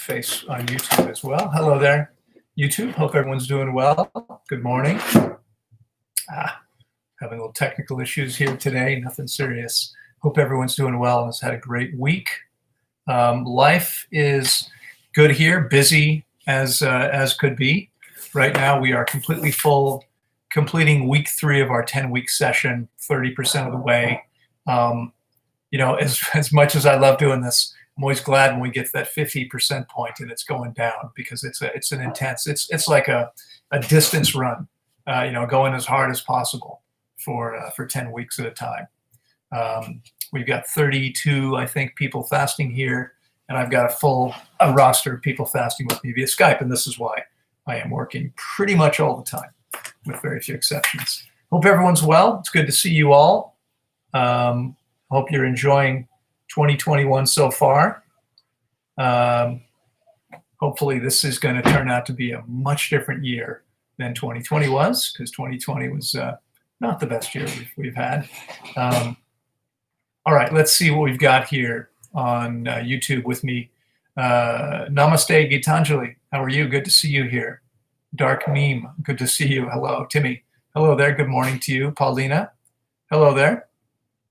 face on YouTube as well. Hello there, YouTube. Hope everyone's doing well. Good morning. Having a little technical issues here today. Nothing serious. Hope everyone's doing well and has had a great week. Life is good here, busy as could be. Right now, we are completely full, completing week 3 of our 10-week session, 30% of the way. You know, as much as I love doing this, I'm always glad when we get to that 50% point and it's going down, because it's an intense, it's like a distance run, you know, going as hard as possible for 10 weeks at a time. We've got 32, I think, people fasting here, and I've got a roster of people fasting with me via Skype, and this is why I am working pretty much all the time, with very few exceptions. Hope everyone's well. It's good to see you all. Hope you're enjoying 2021 so far. Hopefully this is going to turn out to be a much different year than 2020 was, because 2020 was not the best year we've had. All right, let's see what we've got here on YouTube with me. Namaste, Gitanjali. How are you? Good to see you here. Dark Meme, good to see you. Hello, Timmy. Hello there. Good morning to you. Paulina. Hello there.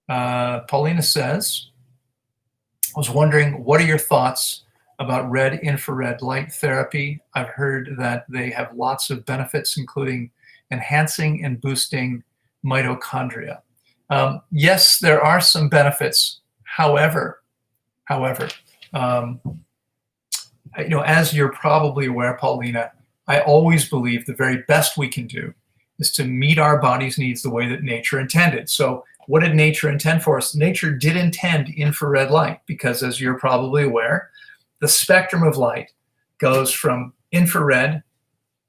Paulina says, I was wondering, what are your thoughts about red infrared light therapy? I've heard that they have lots of benefits, including enhancing and boosting mitochondria. Yes, there are some benefits. However, you know, as you're probably aware, Paulina, I always believe the very best we can do is to meet our body's needs the way that nature intended. So what did nature intend for us? Nature did intend infrared light, because as you're probably aware, the spectrum of light goes from infrared,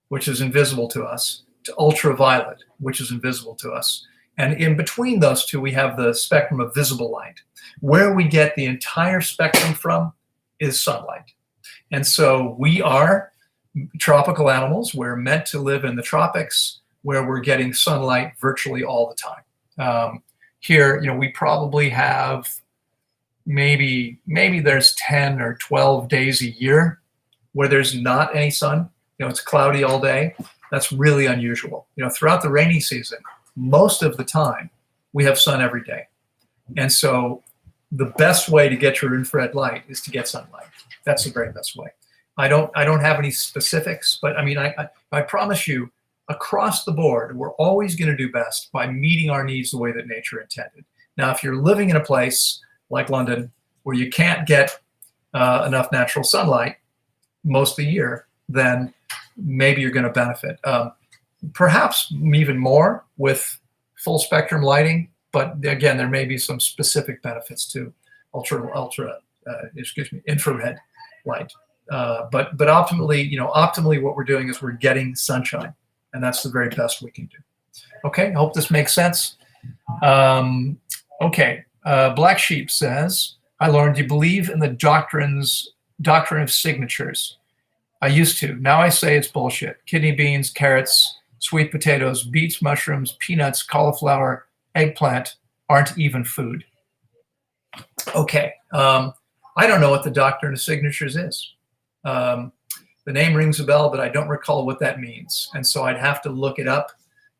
which is invisible to us, to ultraviolet, which is invisible to us. And in between those two, we have the spectrum of visible light. Where we get the entire spectrum from is sunlight. And so we are tropical animals. We're meant to live in the tropics, where we're getting sunlight virtually all the time. Here, you know, we probably have maybe there's 10 or 12 days a year where there's not any sun. You know, it's cloudy all day. That's really unusual. You know, throughout the rainy season, most of the time, we have sun every day. And so the best way to get your infrared light is to get sunlight. That's the very best way. I don't have any specifics, but I mean, I promise you, across the board, we're always going to do best by meeting our needs the way that nature intended. Now, if you're living in a place like London where you can't get enough natural sunlight most of the year, then maybe you're going to benefit. Perhaps even more with full spectrum lighting, but again, there may be some specific benefits to infrared light. But ultimately, you know, optimally what we're doing is we're getting sunshine. And that's the very best we can do. Okay, I hope this makes sense. Okay, Black Sheep says, hi, Loren, do you believe in the doctrine of signatures? I used to. Now I say it's bullshit. Kidney beans, carrots, sweet potatoes, beets, mushrooms, peanuts, cauliflower, eggplant aren't even food. Okay, I don't know what the doctrine of signatures is. The name rings a bell, but I don't recall what that means. And so I'd have to look it up.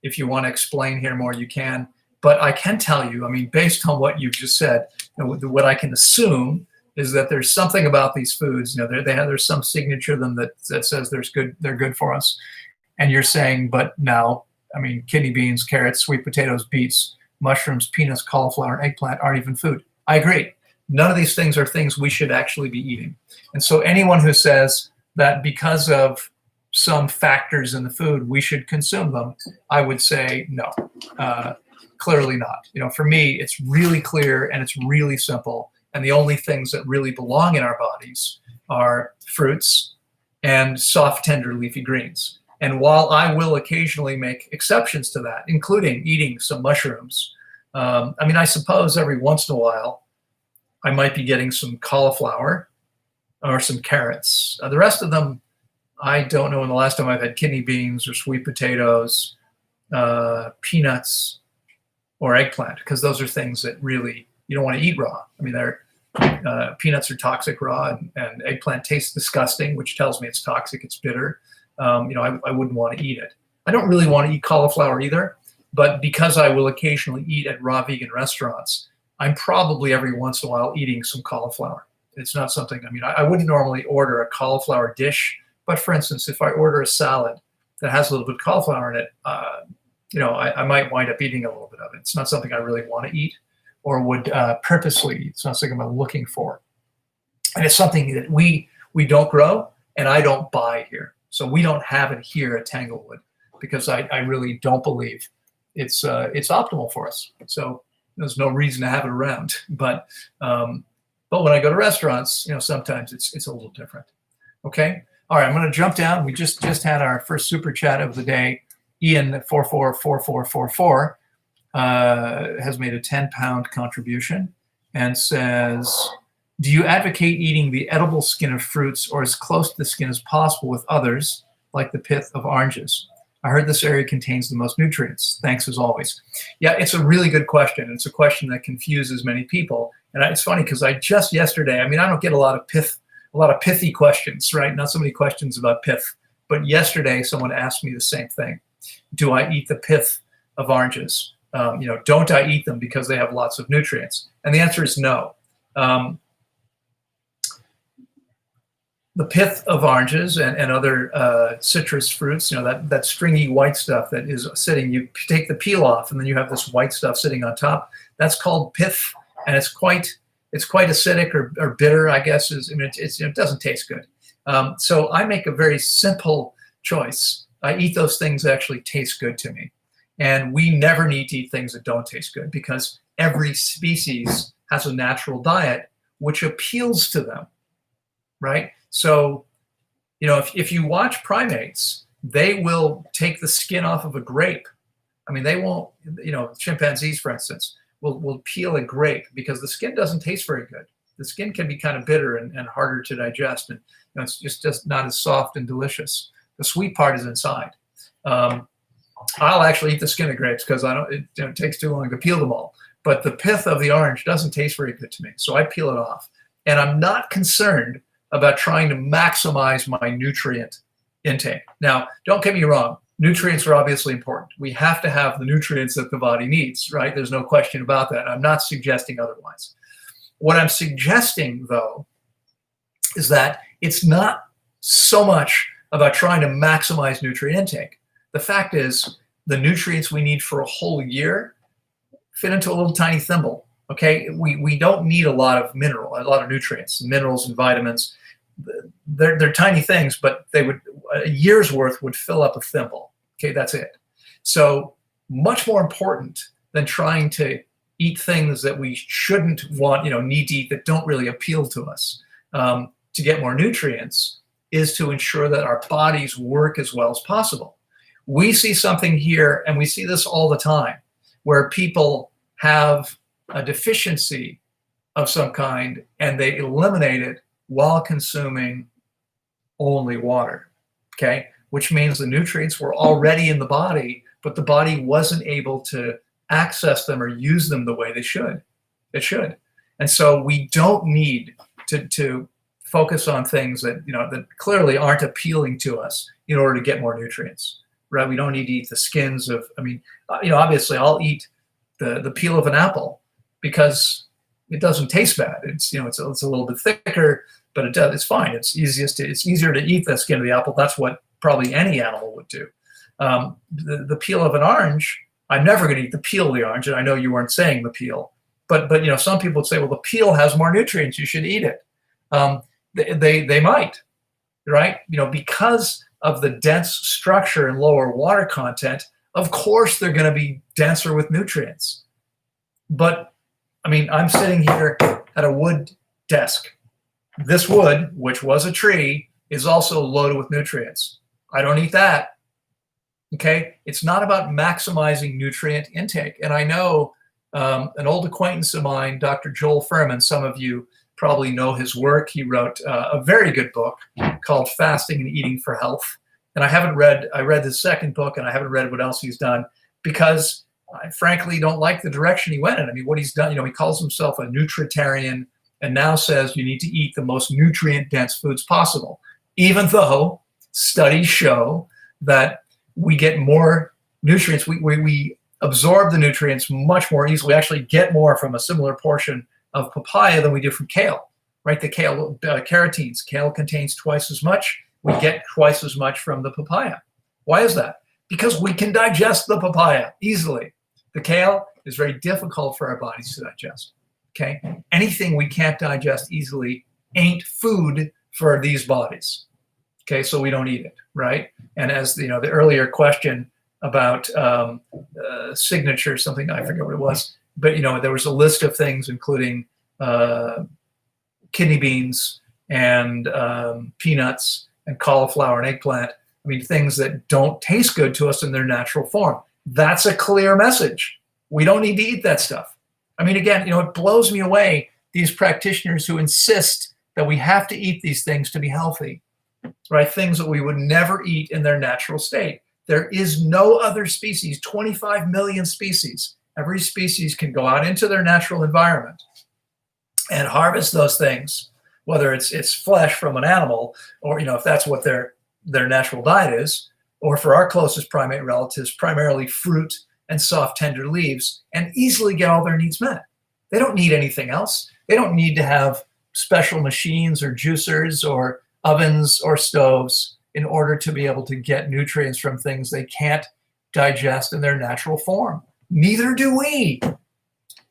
If you want to explain here more, you can. But I can tell you, I mean, based on what you've just said, you know, what I can assume is that there's something about these foods. You know, there's some signature to them that says they're good for us. And you're saying, but now, I mean, kidney beans, carrots, sweet potatoes, beets, mushrooms, peanuts, cauliflower, eggplant aren't even food. I agree. None of these things are things we should actually be eating. And so anyone who says that because of some factors in the food, we should consume them, I would say no, clearly not. You know, for me, it's really clear and it's really simple. And the only things that really belong in our bodies are fruits and soft, tender leafy greens. And while I will occasionally make exceptions to that, including eating some mushrooms, I mean, I suppose every once in a while, I might be getting some cauliflower or some carrots. The rest of them, I don't know when the last time I've had kidney beans or sweet potatoes, peanuts, or eggplant, because those are things that really you don't want to eat raw. I mean, peanuts are toxic raw, and eggplant tastes disgusting, which tells me it's toxic, it's bitter. I wouldn't want to eat it. I don't really want to eat cauliflower either, but because I will occasionally eat at raw vegan restaurants, I'm probably every once in a while eating some cauliflower. It's not something, I wouldn't normally order a cauliflower dish, but for instance, if I order a salad that has a little bit of cauliflower in it, I might wind up eating a little bit of it. It's not something I really want to eat or would purposely eat. It's not something I'm looking for. And it's something that we don't grow and I don't buy here. So we don't have it here at Tanglewood because I really don't believe it's optimal for us. So there's no reason to have it around. But when I go to restaurants, sometimes it's a little different. Okay. All right. I'm going to jump down. We just had our first super chat of the day. Ian 444444 has made a 10-pound contribution and says, do you advocate eating the edible skin of fruits or as close to the skin as possible with others, like the pith of oranges? I heard this area contains the most nutrients. Thanks as always. Yeah, it's a really good question. It's a question that confuses many people. And it's funny because I just yesterday, I don't get a lot of pithy questions, right? Not so many questions about pith. But yesterday, someone asked me the same thing. Do I eat the pith of oranges? Don't I eat them because they have lots of nutrients? And the answer is no. The pith of oranges and other citrus fruits, that stringy white stuff that is sitting, you take the peel off and then you have this white stuff sitting on top. That's called pith, and it's quite acidic or bitter, I guess. It doesn't taste good. So I make a very simple choice. I eat those things that actually taste good to me. And we never need to eat things that don't taste good because every species has a natural diet which appeals to them, right? So, if you watch primates, they will take the skin off of a grape. They won't, chimpanzees, for instance, will peel a grape because the skin doesn't taste very good. The skin can be kind of bitter and harder to digest. And it's just not as soft and delicious. The sweet part is inside. I'll actually eat the skin of grapes because it takes too long to peel them all. But the pith of the orange doesn't taste very good to me. So I peel it off. And I'm not concerned about trying to maximize my nutrient intake. Now, don't get me wrong. Nutrients are obviously important. We have to have the nutrients that the body needs, right? There's no question about that. I'm not suggesting otherwise. What I'm suggesting, though, is that it's not so much about trying to maximize nutrient intake. The fact is, the nutrients we need for a whole year fit into a little tiny thimble. Okay, we don't need a lot of nutrients, minerals and vitamins. They're tiny things, but a year's worth would fill up a thimble. Okay, that's it. So much more important than trying to eat things that we shouldn't need to eat that don't really appeal to us to get more nutrients is to ensure that our bodies work as well as possible. We see something here, and we see this all the time, where people have a deficiency of some kind and they eliminate it while consuming only water, okay? Which means the nutrients were already in the body, but the body wasn't able to access them or use them the way they should. It should. And so we don't need to focus on things that that clearly aren't appealing to us in order to get more nutrients, right? We don't need to eat the skins of, obviously I'll eat the peel of an apple because it doesn't taste bad. It's it's a little bit thicker, but it's fine. It's easier to eat the skin of the apple. That's what probably any animal would do. The peel of an orange, I'm never going to eat the peel of the orange, and I know you weren't saying the peel, but some people would say, well, the peel has more nutrients, you should eat it. They might, right? because of the dense structure and lower water content, of course they're going to be denser with nutrients. But I'm sitting here at a wood desk. This wood, which was a tree, is also loaded with nutrients. I don't eat that. Okay? It's not about maximizing nutrient intake. And I know an old acquaintance of mine, Dr. Joel Furman, some of you probably know his work. He wrote a very good book called Fasting and Eating for Health. And I read his second book, and I haven't read what else he's done because I frankly don't like the direction he went in. What he's done, he calls himself a nutritarian. and now says you need to eat the most nutrient-dense foods possible, even though studies show that we get more nutrients, we absorb the nutrients much more easily. We actually get more from a similar portion of papaya than we do from kale, right? The kale, carotenes, kale contains twice as much. We get twice as much from the papaya. Why is that? Because we can digest the papaya easily. The kale is very difficult for our bodies to digest, okay? Anything we can't digest easily ain't food for these bodies, okay? So we don't eat it, right? And as the earlier question about signature, something, I forget what it was, but there was a list of things including kidney beans and peanuts and cauliflower and eggplant. I mean, things that don't taste good to us in their natural form. That's a clear message. We don't need to eat that stuff. I mean, again, it blows me away, these practitioners who insist that we have to eat these things to be healthy, right? Things that we would never eat in their natural state. There is no other species, 25 million species. Every species can go out into their natural environment and harvest those things, whether it's flesh from an animal, or if that's what their natural diet is, or for our closest primate relatives, primarily fruit and soft, tender leaves, and easily get all their needs met. They don't need anything else. They don't need to have special machines or juicers or ovens or stoves in order to be able to get nutrients from things they can't digest in their natural form. Neither do we.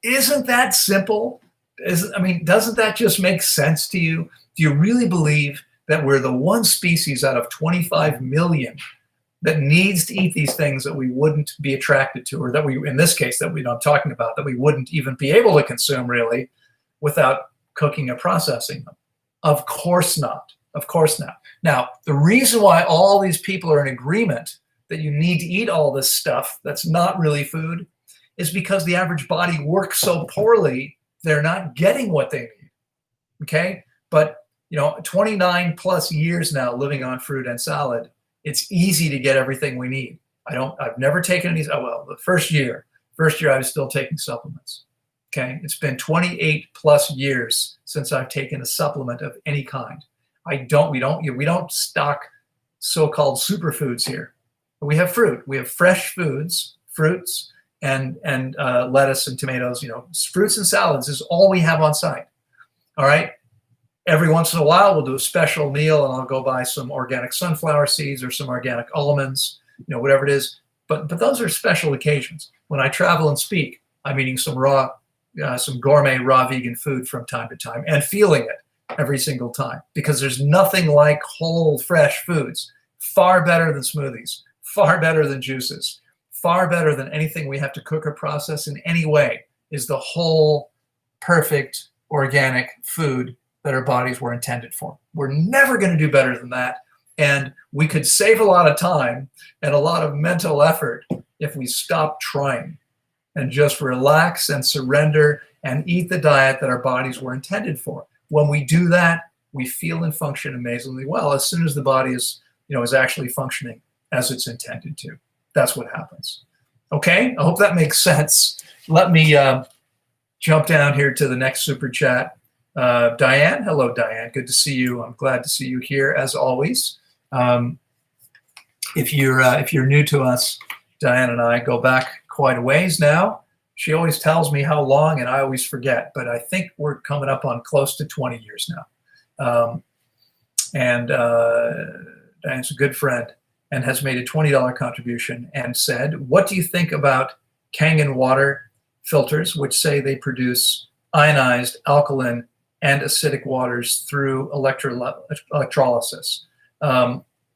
Isn't that simple? Doesn't that just make sense to you? Do you really believe that we're the one species out of 25 million that needs to eat these things that we wouldn't be attracted to, or that we, in this case, that I'm talking about, that we wouldn't even be able to consume really without cooking or processing them? Of course not. Of course not. Now, the reason why all these people are in agreement that you need to eat all this stuff that's not really food is because the average body works so poorly, they're not getting what they need, okay? But 29 plus years now living on fruit and salad, it's easy to get everything we need. I've never taken any, the first year I was still taking supplements, okay? It's been 28 plus years since I've taken a supplement of any kind. We don't stock so-called superfoods here. We have fruit. We have fresh fruits, and lettuce and tomatoes. Fruits and salads is all we have on site. All right. Every once in a while, we'll do a special meal, and I'll go buy some organic sunflower seeds or some organic almonds, whatever it is. But those are special occasions. When I travel and speak, I'm eating some gourmet raw vegan food from time to time and feeling it every single time, because there's nothing like whole, fresh foods. Far better than smoothies, far better than juices, far better than anything we have to cook or process in any way is the whole, perfect, organic food that our bodies were intended for. We're never going to do better than that. And we could save a lot of time and a lot of mental effort if we stop trying and just relax and surrender and eat the diet that our bodies were intended for. When we do that, we feel and function amazingly well as soon as the body is actually functioning as it's intended to. That's what happens. Okay, I hope that makes sense. Let me jump down here to the next super chat. Diane, hello, Diane. Good to see you. I'm glad to see you here as always. If you're new to us, Diane and I go back quite a ways now. She always tells me how long, and I always forget, but I think we're coming up on close to 20 years now. Diane's a good friend and has made a $20 contribution and said, what do you think about Kangen water filters, which say they produce ionized, alkaline, and acidic waters through electrolysis?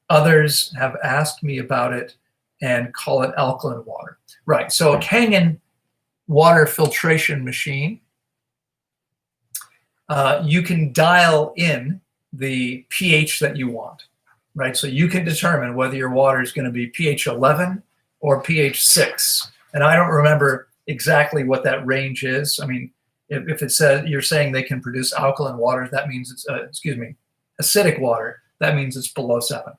Others have asked me about it and call it alkaline water. Right, so a Kangen water filtration machine, you can dial in the pH that you want, right? So you can determine whether your water is going to be pH 11 or pH 6. And I don't remember exactly what that range is. I mean, if it says you're saying they can produce alkaline water, that means it's, acidic water, that means it's below 7,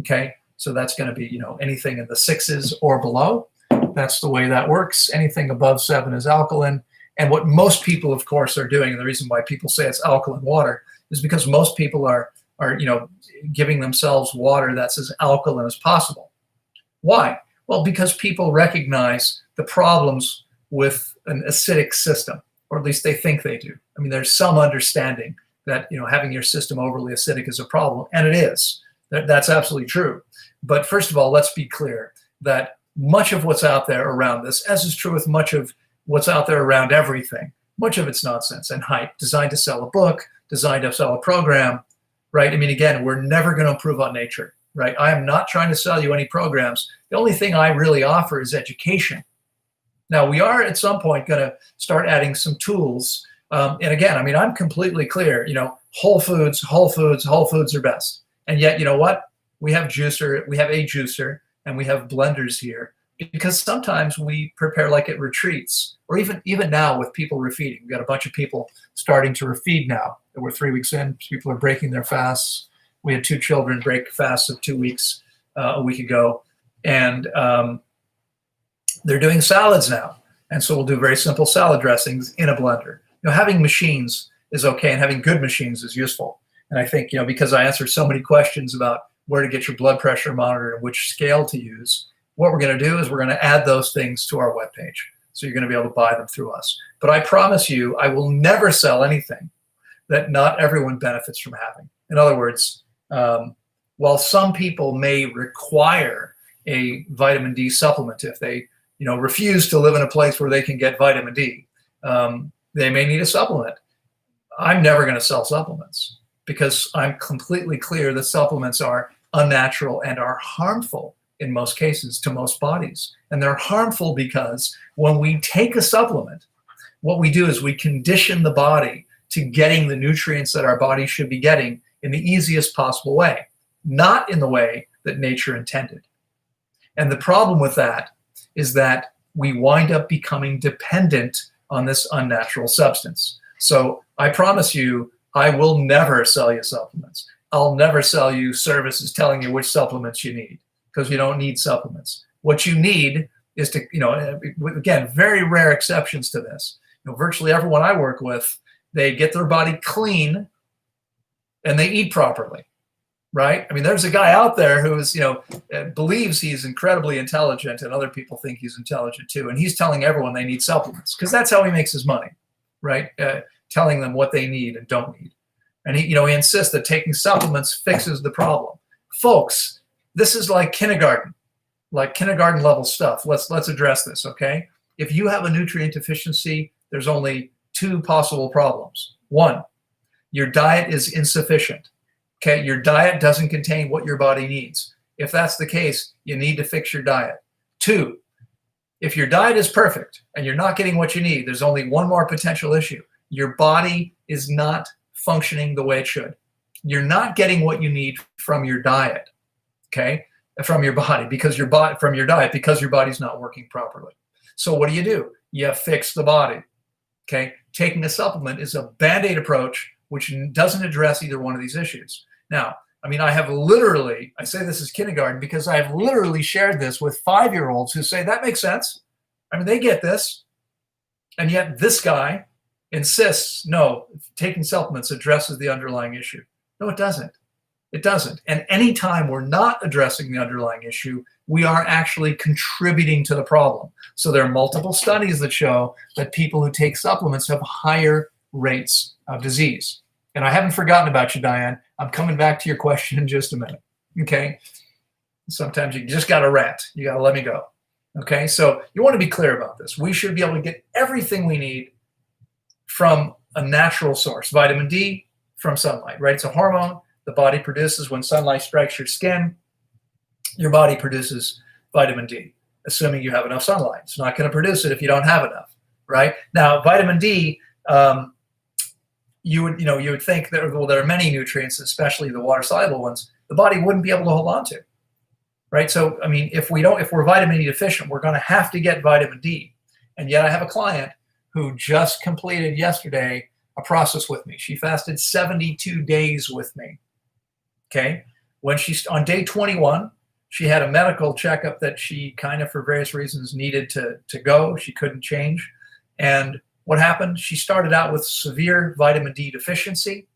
okay? So that's going to be, anything in the 6s or below. That's the way that works. Anything above 7 is alkaline. And what most people, of course, are doing, and the reason why people say it's alkaline water is because most people are giving themselves water that's as alkaline as possible. Why? Well, because people recognize the problems with an acidic system, or at least they think they do. I mean, there's some understanding that having your system overly acidic is a problem, and it is. That's absolutely true. But first of all, let's be clear that much of what's out there around this, as is true with much of what's out there around everything, much of it's nonsense and hype, designed to sell a book, designed to sell a program, right? I mean, again, we're never going to improve on nature, right? I am not trying to sell you any programs. The only thing I really offer is education. Now, we are at some point going to start adding some tools. And again, I mean, I'm completely clear, whole foods are best. And yet, you know what? We have a juicer, and we have blenders here because sometimes we prepare like at retreats, or even now with people refeeding. We've got a bunch of people starting to refeed now. We're 3 weeks in. People are breaking their fasts. We had 2 children break fasts of 2 weeks a week ago. And they're doing salads now. And so we'll do very simple salad dressings in a blender. Having machines is okay, and having good machines is useful. And I think, because I answer so many questions about where to get your blood pressure monitored and which scale to use, what we're going to do is we're going to add those things to our webpage. So you're going to be able to buy them through us. But I promise you, I will never sell anything that not everyone benefits from having. In other words, while some people may require a vitamin D supplement if they refuse to live in a place where they can get vitamin D, they may need a supplement. I'm never going to sell supplements because I'm completely clear that supplements are unnatural and are harmful in most cases to most bodies. And they're harmful because when we take a supplement, what we do is we condition the body to getting the nutrients that our body should be getting in the easiest possible way, not in the way that nature intended. And the problem with that is that we wind up becoming dependent on this unnatural substance. So I promise you, I will never sell you supplements. I'll never sell you services telling you which supplements you need, because you don't need supplements. What you need is to, again, very rare exceptions to this. Virtually everyone I work with, they get their body clean and they eat properly, right? I mean, there's a guy out there who is, believes he's incredibly intelligent, and other people think he's intelligent too. And he's telling everyone they need supplements because that's how he makes his money, right? Telling them what they need and don't need. And he insists that taking supplements fixes the problem. Folks, this is like kindergarten level stuff. Let's address this, okay? If you have a nutrient deficiency, there's only 2 possible problems. 1, your diet is insufficient. Okay, your diet doesn't contain what your body needs. If that's the case, you need to fix your diet. 2, if your diet is perfect and you're not getting what you need, there's only one more potential issue. Your body is not functioning the way it should. You're not getting what you need from your diet, okay? From your body, because your body's not working properly. So what do? You fix the body, okay? Taking a supplement is a Band-Aid approach which doesn't address either one of these issues. Now, I mean, I say this is kindergarten because I have literally shared this with 5-year-olds who say, that makes sense. I mean, they get this. And yet this guy insists, no, taking supplements addresses the underlying issue. No, it doesn't. It doesn't. And anytime we're not addressing the underlying issue, we are actually contributing to the problem. So there are multiple studies that show that people who take supplements have higher rates of disease. And I haven't forgotten about you, Diane. I'm coming back to your question in just a minute. Okay? Sometimes you just got to rant. You got to let me go. Okay? So you want to be clear about this. We should be able to get everything we need from a natural source. Vitamin D from sunlight, right? It's a hormone the body produces when sunlight strikes your skin. Your body produces vitamin D, assuming you have enough sunlight. It's not going to produce it if you don't have enough, right? Now, vitamin D, you would think that, well, there are many nutrients, especially the water-soluble ones, the body wouldn't be able to hold on to, right? So, I mean, if we're vitamin D deficient, we're going to have to get vitamin D. And yet I have a client who just completed yesterday a process with me. She fasted 72 days with me, okay? When she's on day 21, she had a medical checkup that she kind of, for various reasons, needed to go. She couldn't change. And what happened? She started out with severe vitamin D deficiency.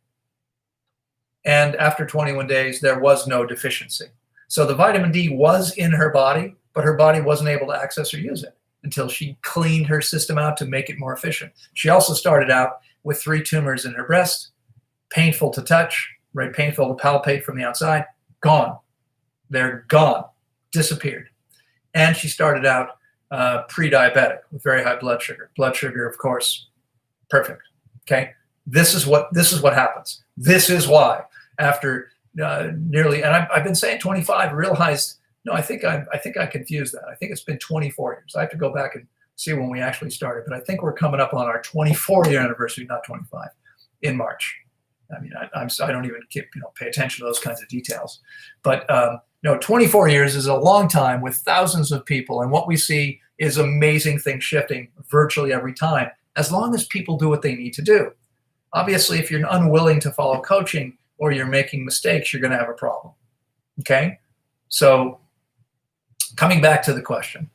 And after 21 days, there was no deficiency. So the vitamin D was in her body, but her body wasn't able to access or use it until she cleaned her system out to make it more efficient. She also started out with 3 tumors in her breast, painful to touch, right? Painful to palpate from the outside, gone. They're gone, disappeared. And she started out pre-diabetic with very high blood sugar. Blood sugar, of course, perfect. Okay, this is what happens. This is why after nearly, and I've been saying 25, realized no, I think I confused that. I think it's been 24 years. I have to go back and see when we actually started, but I think we're coming up on our 24-year anniversary, not 25, in March. I mean, I don't even pay attention to those kinds of details, but 24 years is a long time with thousands of people, and what we see is amazing things shifting virtually every time, as long as people do what they need to do. Obviously, if you're unwilling to follow coaching or you're making mistakes, you're going to have a problem. Okay, so coming back to the question,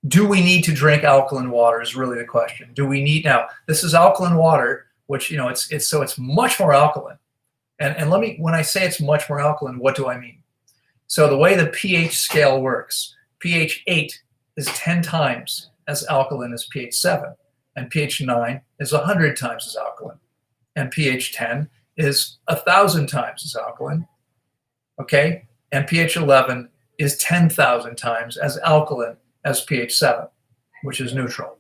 do we need to drink alkaline water is really the question. Do we need, now this is alkaline water, which it's much more alkaline. And let me, when I say it's much more alkaline, what do I mean? So the way the pH scale works, pH 8 is 10 times as alkaline as pH 7, and pH 9 is 100 times as alkaline, and pH 10 is 1,000 times as alkaline, okay? And pH 11 is 10,000 times as alkaline as pH 7, which is neutral,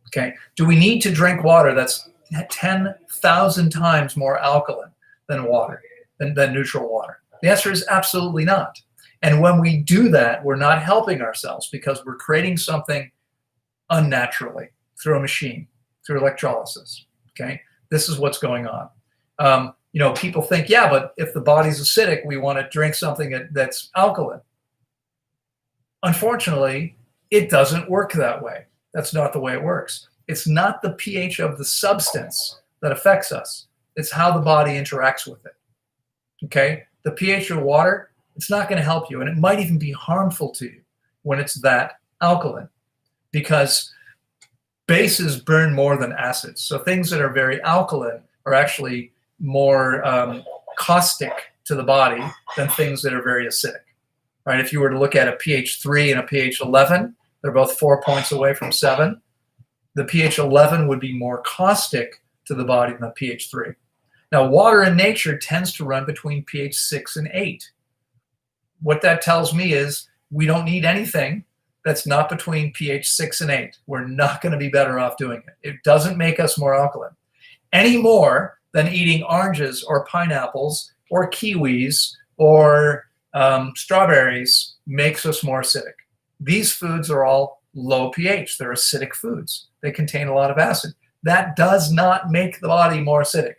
okay? Do we need to drink water that's 10,000 times more alkaline than water, than neutral water? The answer is absolutely not. And when we do that, we're not helping ourselves because we're creating something unnaturally through a machine, through electrolysis, okay? This is what's going on. People think, yeah, but if the body's acidic, we want to drink something that's alkaline. Unfortunately, it doesn't work that way. That's not the way it works. It's not the pH of the substance that affects us. It's how the body interacts with it, okay? The pH of water, it's not going to help you, and it might even be harmful to you when it's that alkaline, because bases burn more than acids. So things that are very alkaline are actually more caustic to the body than things that are very acidic, right? If you were to look at a pH 3 and a pH 11, they're both 4 points away from 7. The pH 11 would be more caustic to the body than the pH 3. Now, water in nature tends to run between pH 6 and 8. What that tells me is we don't need anything that's not between pH 6 and 8. We're not going to be better off doing it. It doesn't make us more alkaline any more than eating oranges or pineapples or kiwis or strawberries makes us more acidic. These foods are all low pH. They're acidic foods. They contain a lot of acid. That does not make the body more acidic.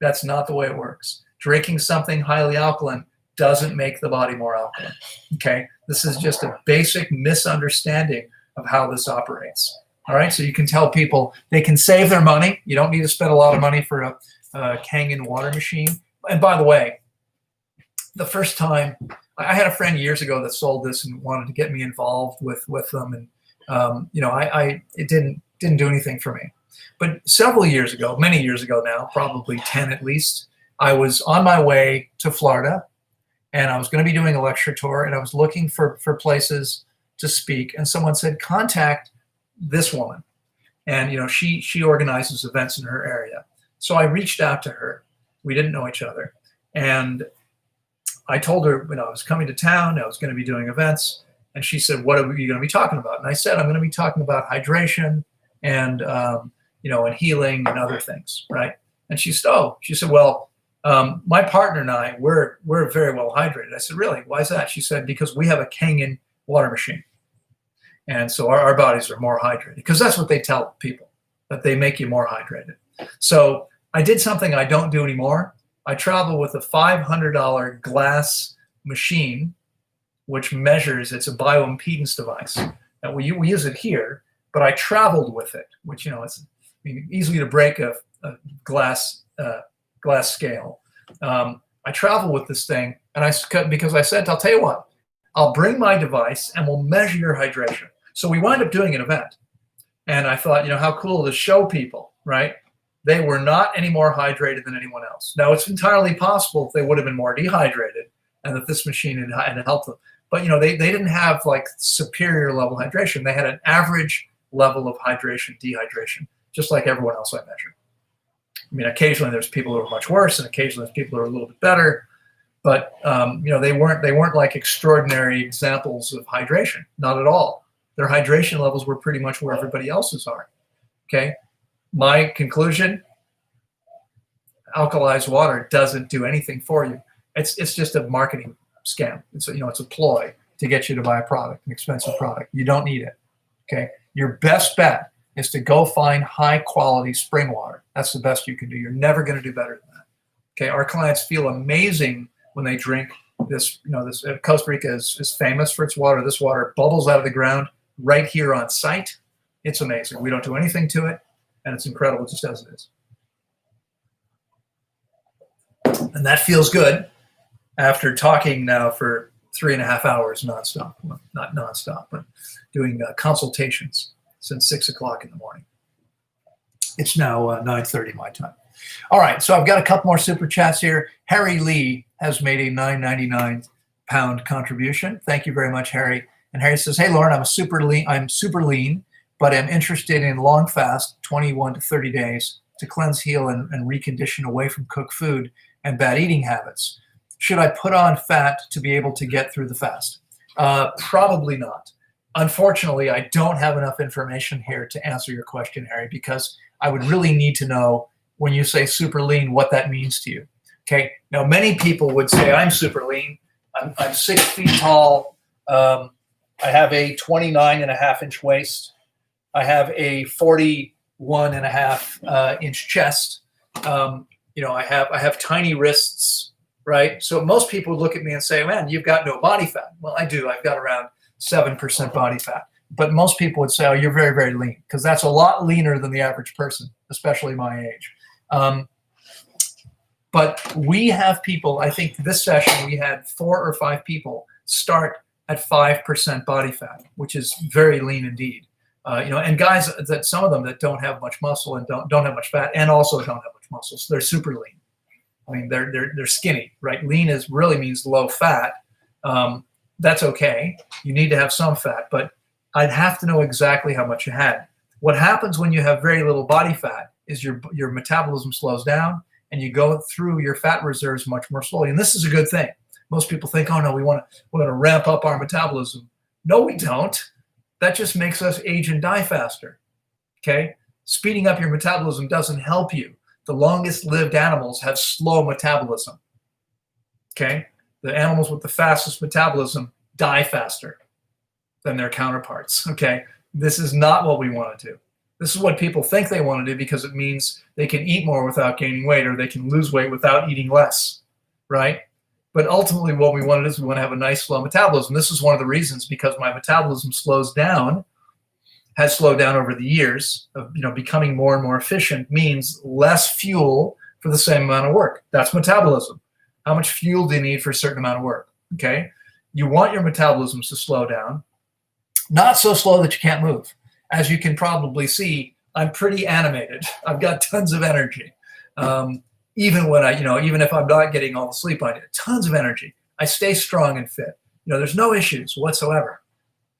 That's not the way it works. Drinking something highly alkaline doesn't make the body more alkaline, okay? This is just a basic misunderstanding of how this operates, all right? So you can tell people they can save their money. You don't need to spend a lot of money for a Kangen water machine. And by the way, the first time, I had a friend years ago that sold this and wanted to get me involved with them, and it didn't do anything for me. But several years ago, many years ago now, probably 10 at least, I was on my way to Florida, and I was going to be doing a lecture tour, and I was looking for places to speak, and someone said, contact this woman. And she organizes events in her area. So I reached out to her. We didn't know each other. And I told her I was coming to town, I was going to be doing events, and she said, what are you going to be talking about? And I said, I'm going to be talking about hydration and and healing and other things, right? And she said, well, my partner and I, we're very well hydrated. I said, really? Why is that? She said, because we have a Kangen water machine. And so our bodies are more hydrated, because that's what they tell people, that they make you more hydrated. So I did something I don't do anymore. I travel with a $500 glass machine, which measures, it's a bioimpedance device. Now we use it here, but I traveled with it, which, it's easy to break a glass scale. I travel with this thing, and because I said, I'll tell you what, I'll bring my device and we'll measure your hydration. So we wind up doing an event, And I thought, how cool to show people, right? They were not any more hydrated than anyone else. Now, it's entirely possible if they would have been more dehydrated and that this machine had helped them. But, they didn't have like superior level hydration. They had an average level of dehydration, just like everyone else I measured. I mean, occasionally there's people who are much worse, and occasionally there's people who are a little bit better. But they weren't like extraordinary examples of hydration, not at all. Their hydration levels were pretty much where everybody else's are. Okay, my conclusion: alkalized water doesn't do anything for you. It's just a marketing scam. It's a ploy to get you to buy a product, an expensive product. You don't need it. Okay, your best bet is to go find high quality spring water. That's the best you can do. You're never going to do better than that. Okay, our clients feel amazing when they drink this. Costa Rica is famous for its water. This water bubbles out of the ground right here on site. It's amazing. We don't do anything to it, and it's incredible just as it is. And that feels good after talking now for 3.5 hours nonstop. Well, not nonstop, but doing consultations since 6 o'clock in the morning. It's now 9:30 my time. All right, so I've got a couple more super chats here. Harry Lee has made a £9.99 contribution. Thank you very much, Harry. And Harry says, "Hey, Loren, I'm super lean, but I'm interested in long fast, 21 to 30 days, to cleanse, heal, and recondition away from cooked food and bad eating habits. Should I put on fat to be able to get through the fast?" Probably not. Unfortunately, I don't have enough information here to answer your question, Harry, because I would really need to know, when you say super lean, what that means to you. Okay. Now, many people would say, I'm super lean. I'm 6 feet tall. I have a 29.5-inch waist. I have a 41.5-inch chest. I have tiny wrists, right? So most people look at me and say, man, you've got no body fat. Well, I do. I've got around 7% body fat. But most people would say, oh, you're very, very lean, because that's a lot leaner than the average person, especially my age. But we have people, I think this session we had 4 or 5 people start at 5% body fat, which is very lean indeed. And guys, that some of them that don't have much muscle and don't have much fat and also don't have much muscle, so they're super lean. I mean, they're skinny, right? Lean really means low fat. That's okay. You need to have some fat, but I'd have to know exactly how much you had. What happens when you have very little body fat is your metabolism slows down and you go through your fat reserves much more slowly. And this is a good thing. Most people think, oh no, we want to ramp up our metabolism. No, we don't. That just makes us age and die faster. Okay? Speeding up your metabolism doesn't help you. The longest lived animals have slow metabolism. Okay? The animals with the fastest metabolism die faster than their counterparts. Okay? This is not what we want to do. This is what people think they want to do because it means they can eat more without gaining weight, or they can lose weight without eating less, right? But ultimately what we want to do is we want to have a nice slow metabolism. This is one of the reasons, because my metabolism has slowed down over the years of becoming more and more efficient, means less fuel for the same amount of work. That's metabolism. How much fuel do you need for a certain amount of work? Okay? You want your metabolisms to slow down, not so slow that you can't move. As you can probably see, I'm pretty animated. I've got tons of energy. Even if I'm not getting all the sleep I need, tons of energy. I stay strong and fit. There's no issues whatsoever.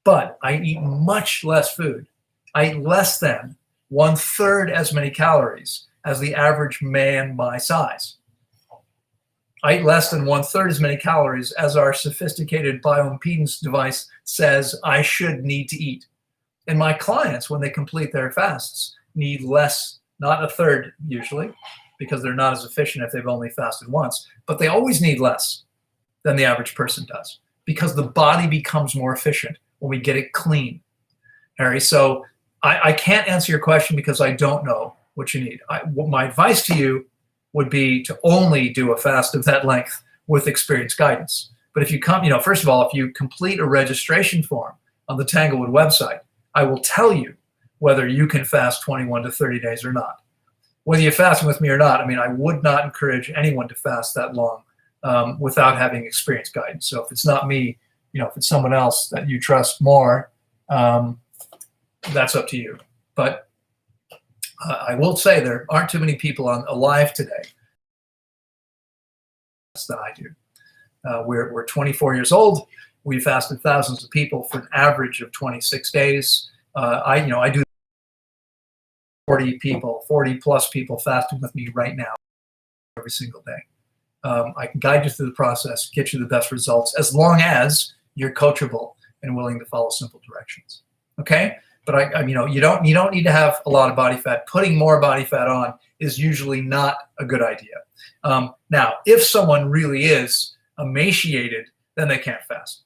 But I eat much less food. I eat less than 1/3 as many calories as the average man my size. I eat less than 1/3 as many calories as our sophisticated bioimpedance device says I should need to eat. And my clients, when they complete their fasts, need less, not 1/3 usually, because they're not as efficient if they've only fasted once, but they always need less than the average person does, because the body becomes more efficient when we get it clean, Harry. So I can't answer your question because I don't know what you need. My advice to you would be to only do a fast of that length with experienced guidance. But if you first of all, if you complete a registration form on the Tanglewood website, I will tell you whether you can fast 21 to 30 days or not. Whether you're fasting with me or not, I would not encourage anyone to fast that long without having experienced guidance. So if it's not me, if it's someone else that you trust more, that's up to you. But I will say there aren't too many people alive today than I do. We're 24 years old. We fasted thousands of people for an average of 26 days. I do 40 people, 40 plus people fasting with me right now every single day. I can guide you through the process, get you the best results, as long as you're coachable and willing to follow simple directions. Okay? But you don't need to have a lot of body fat. Putting more body fat on is usually not a good idea. Now, if someone really is emaciated, then they can't fast.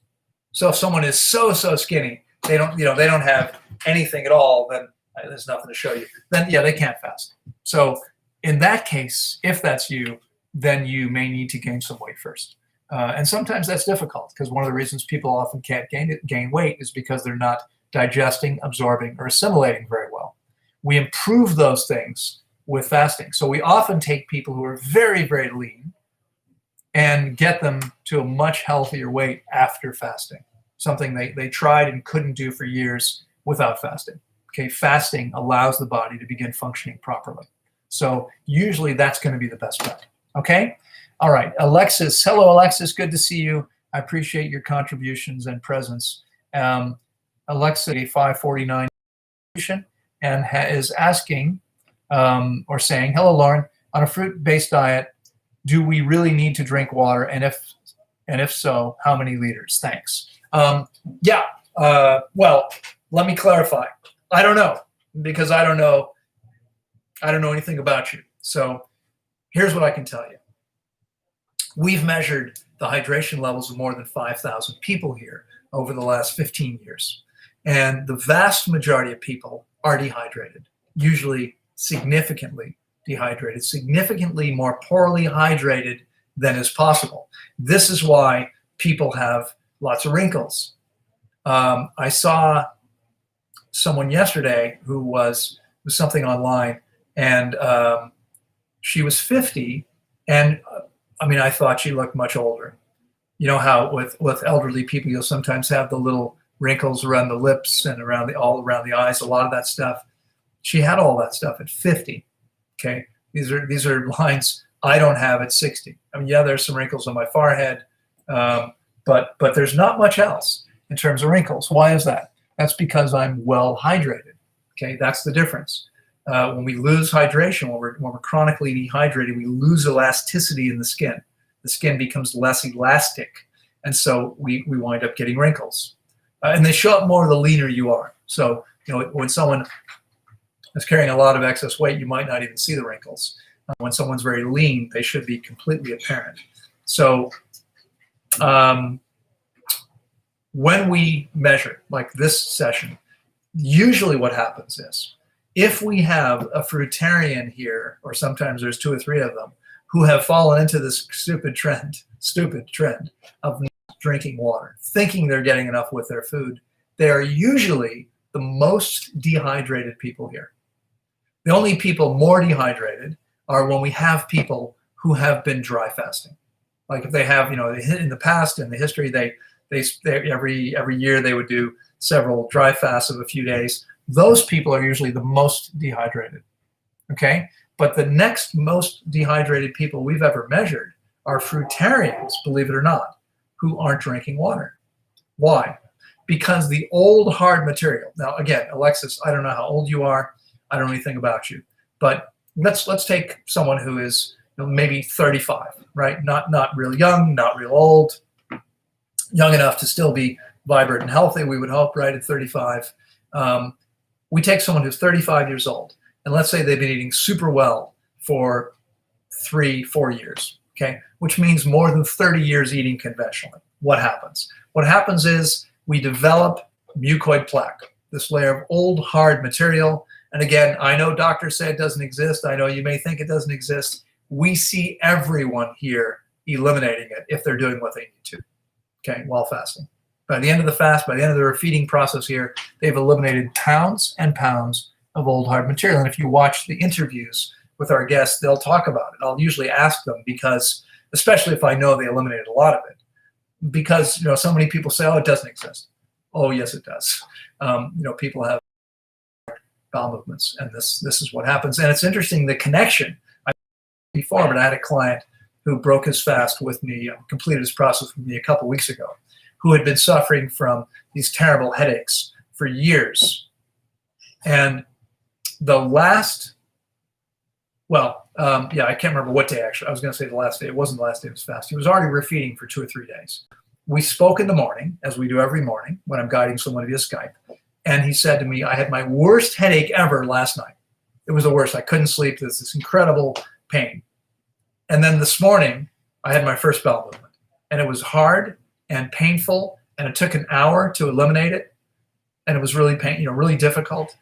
So if someone is so skinny, they don't have anything at all, then there's nothing to show you. Then yeah, they can't fast. So in that case, if that's you, then you may need to gain some weight first. And sometimes that's difficult because one of the reasons people often can't gain weight is because they're not digesting, absorbing, or assimilating very well. We improve those things with fasting. So we often take people who are very, very lean and get them to a much healthier weight after fasting, something they tried and couldn't do for years without fasting. Okay, fasting allows the body to begin functioning properly. So usually that's going to be the best bet. Okay? All right, Alexis. Hello, Alexis. Good to see you. I appreciate your contributions and presence. Alexa, a 549 and is asking or saying, hello, Loren, on a fruit-based diet, do we really need to drink water? And if so, how many liters? Thanks. Well, let me clarify. I don't know, because I don't know anything about you. So here's what I can tell you. We've measured the hydration levels of more than 5,000 people here over the last 15 years. And the vast majority of people are dehydrated, usually significantly dehydrated, significantly more poorly hydrated than is possible. This is why people have lots of wrinkles. I saw someone yesterday who was something online, and she was 50, and I thought she looked much older. You know how with elderly people, you'll sometimes have the little wrinkles around the lips and all around the eyes, a lot of that stuff. She had all that stuff at 50. Okay, these are lines I don't have at 60. Yeah, there's some wrinkles on my forehead, but there's not much else in terms of wrinkles. Why is that? That's because I'm well hydrated. Okay, that's the difference. When we lose hydration, when we're chronically dehydrated, we lose elasticity in the skin. The skin becomes less elastic, and so we wind up getting wrinkles. And they show up more the leaner you are. So when someone is carrying a lot of excess weight, you might not even see the wrinkles. When someone's very lean, they should be completely apparent. So when we measure, like this session, usually what happens is, if we have a fruitarian here, or sometimes there's 2 or 3 of them, who have fallen into this stupid trend of not drinking water, thinking they're getting enough with their food, they are usually the most dehydrated people here. The only people more dehydrated are when we have people who have been dry fasting. Like if they have, in the past, in the history, they every year they would do several dry fasts of a few days. Those people are usually the most dehydrated. Okay? But the next most dehydrated people we've ever measured are fruitarians, believe it or not, who aren't drinking water. Why? Because the old hard material. Now, again, Alexis, I don't know how old you are. I don't know anything about you. But let's take someone who is maybe 35, right? Not real young, not real old, young enough to still be vibrant and healthy, we would hope, right, at 35. We take someone who's 35 years old, and let's say they've been eating super well for 3-4 years, okay, which means more than 30 years eating conventionally. What happens? What happens is we develop mucoid plaque, this layer of old hard material. And again, I know doctors say it doesn't exist. I know you may think it doesn't exist. We see everyone here eliminating it if they're doing what they need to, okay, while fasting. By the end of the fast, by the end of their feeding process here, they've eliminated pounds and pounds of old hard material. And if you watch the interviews with our guests, they'll talk about it. I'll usually ask them because, especially if I know they eliminated a lot of it, because so many people say, oh, it doesn't exist. Oh, yes, it does. People have bowel movements, and this is what happens. And it's interesting, the connection. I before, but I had a client who broke his fast with me, completed his process with me a couple weeks ago, who had been suffering from these terrible headaches for years. And the last, I can't remember what day actually. I was going to say the last day. It wasn't the last day of his fast. He was already refeeding for 2 or 3 days. We spoke in the morning, as we do every morning when I'm guiding someone via Skype. And he said to me, I had my worst headache ever last night. It was the worst. I couldn't sleep. There's this incredible pain. And then this morning, I had my first bowel movement. And it was hard and painful. And it took an hour to eliminate it. And it was really really difficult.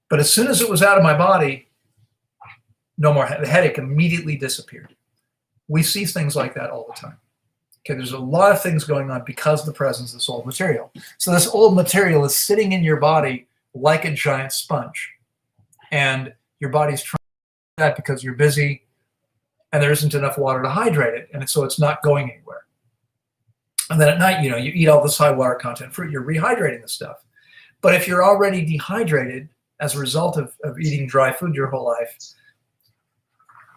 But as soon as it was out of my body, no more. The headache immediately disappeared. We see things like that all the time. Okay, there's a lot of things going on because of the presence of this old material. So this old material is sitting in your body like a giant sponge. And your body's trying to do that because you're busy and there isn't enough water to hydrate it. And so it's not going anywhere. And then at night, you eat all this high water content fruit, you're rehydrating the stuff. But if you're already dehydrated as a result of eating dry food your whole life,